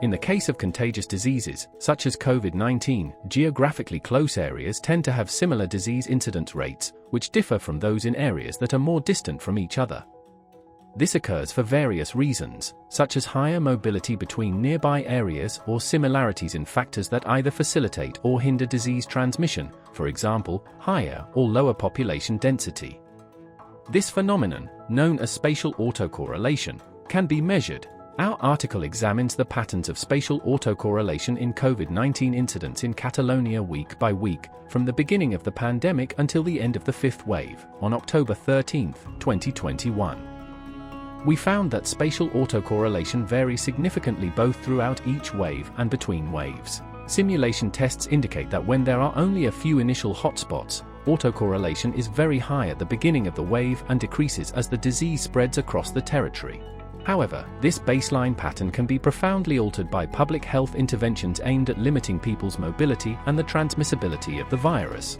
In the case of contagious diseases, such as COVID-19, geographically close areas tend to have similar disease incidence rates, which differ from those in areas that are more distant from each other. This occurs for various reasons, such as higher mobility between nearby areas or similarities in factors that either facilitate or hinder disease transmission, for example, higher or lower population density. This phenomenon, known as spatial autocorrelation, can be measured. Our article examines the patterns of spatial autocorrelation in COVID-19 incidence in Catalonia week by week, from the beginning of the pandemic until the end of the fifth wave, on October 13, 2021. We found that spatial autocorrelation varies significantly both throughout each wave and between waves. Simulation tests indicate that when there are only a few initial hotspots, autocorrelation is very high at the beginning of the wave and decreases as the disease spreads across the territory. However, this baseline pattern can be profoundly altered by public health interventions aimed at limiting people's mobility and the transmissibility of the virus.